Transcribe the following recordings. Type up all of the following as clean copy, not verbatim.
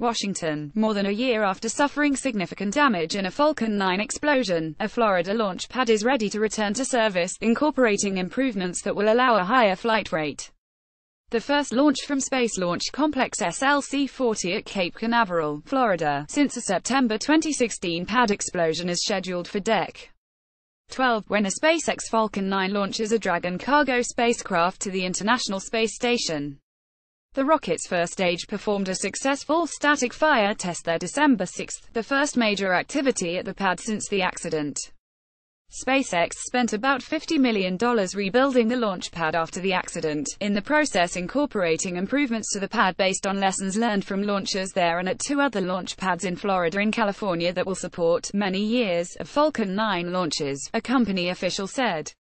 Washington. More than a year after suffering significant damage in a Falcon 9 explosion, a Florida launch pad is ready to return to service, incorporating improvements that will allow a higher flight rate. The first launch from Space Launch Complex SLC-40 at Cape Canaveral, Florida, since a September 2016 pad explosion is scheduled for Dec. 12, when a SpaceX Falcon 9 launches a Dragon cargo spacecraft to the International Space Station. The rocket's first stage performed a successful static fire test there December 6, the first major activity at the pad since the accident. SpaceX spent about $50 million rebuilding the launch pad after the accident, in the process incorporating improvements to the pad based on lessons learned from launches there and at 2 other launch pads in Florida and California that will support many years of Falcon 9 launches, a company official said.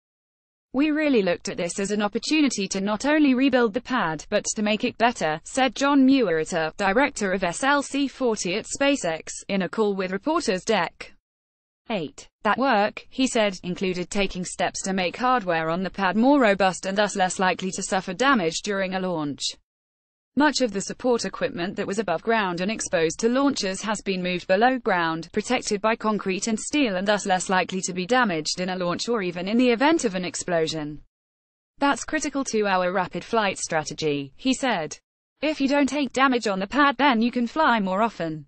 "We really looked at this as an opportunity to not only rebuild the pad, but to make it better," said John Meurer, director of SLC-40 at SpaceX, in a call with reporters Dec. 8. That work, he said, included taking steps to make hardware on the pad more robust and thus less likely to suffer damage during a launch. Much of the support equipment that was above ground and exposed to launchers has been moved below ground, protected by concrete and steel and thus less likely to be damaged in a launch or even in the event of an explosion. "That's critical to our rapid flight strategy," he said. "If you don't take damage on the pad, then you can fly more often.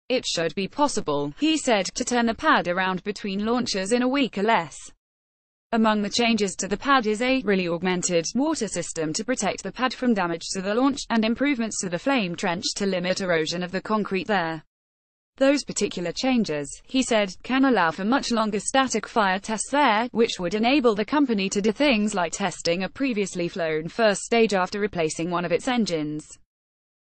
It should be possible," he said, to turn the pad around between launches in a week or less. Among the changes to the pad is a really augmented water system to protect the pad from damage to the launch, and improvements to the flame trench to limit erosion of the concrete there. Those particular changes, he said, can allow for much longer static fire tests there, which would enable the company to do things like testing a previously flown first stage after replacing one of its engines.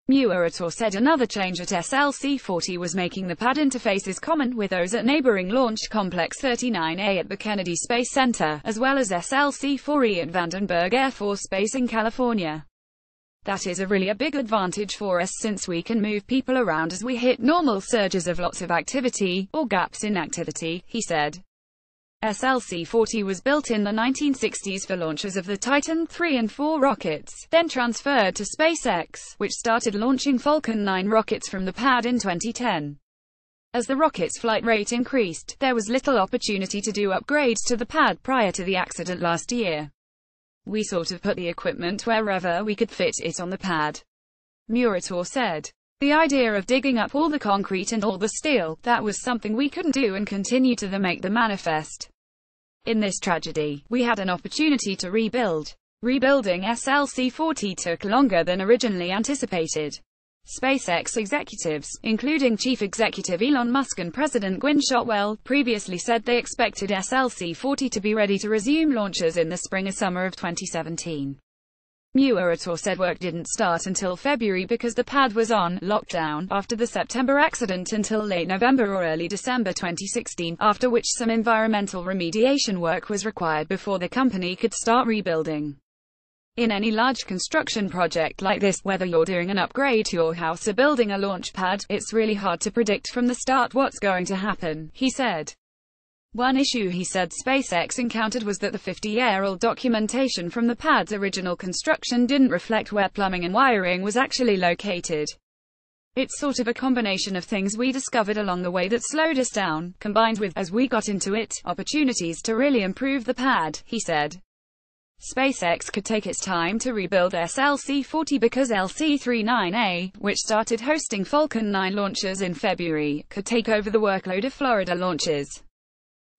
Meurer said another change at SLC-40 was making the pad interfaces common with those at neighboring Launch Complex 39A at the Kennedy Space Center, as well as SLC-4E at Vandenberg Air Force Base in California. "That is really a big advantage for us since we can move people around as we hit normal surges of lots of activity, or gaps in activity," he said. SLC-40 was built in the 1960s for launches of the Titan III and IV rockets, then transferred to SpaceX, which started launching Falcon 9 rockets from the pad in 2010. As the rocket's flight rate increased, there was little opportunity to do upgrades to the pad prior to the accident last year. "We sort of put the equipment wherever we could fit it on the pad," Meurer said. "The idea of digging up all the concrete and all the steel, that was something we couldn't do and continue to make the manifest. In this tragedy, we had an opportunity to rebuild. Rebuilding SLC-40 took longer than originally anticipated." SpaceX executives, including Chief Executive Elon Musk and President Gwynne Shotwell, previously said they expected SLC-40 to be ready to resume launches in the spring or summer of 2017. Meurer said work didn't start until February because the pad was on lockdown after the September accident until late November or early December 2016, after which some environmental remediation work was required before the company could start rebuilding. In any large construction project like this, whether you're doing an upgrade to your house or building a launch pad, it's really hard to predict from the start what's going to happen, he said. One issue he said SpaceX encountered was that the 50-year-old documentation from the pad's original construction didn't reflect where plumbing and wiring was actually located. "It's sort of a combination of things we discovered along the way that slowed us down, combined with, as we got into it, opportunities to really improve the pad," he said. SpaceX could take its time to rebuild SLC-40 because LC-39A, which started hosting Falcon 9 launches in February, could take over the workload of Florida launches.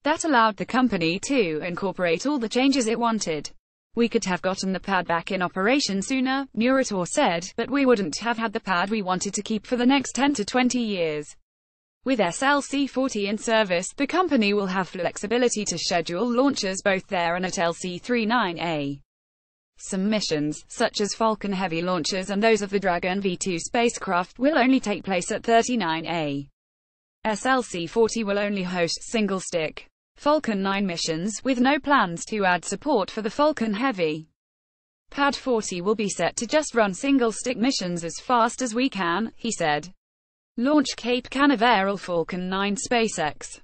That allowed the company to incorporate all the changes it wanted. "We could have gotten the pad back in operation sooner," Meurer said, "but we wouldn't have had the pad we wanted to keep for the next 10 to 20 years. With SLC-40 in service, the company will have flexibility to schedule launches both there and at LC-39A. Some missions, such as Falcon Heavy launches and those of the Dragon V2 spacecraft, will only take place at 39A. SLC-40 will only host single-stick Falcon 9 missions, with no plans to add support for the Falcon Heavy. Pad 40 will be set to just run single-stick missions as fast as we can," he said. Launch Cape Canaveral Falcon 9 SpaceX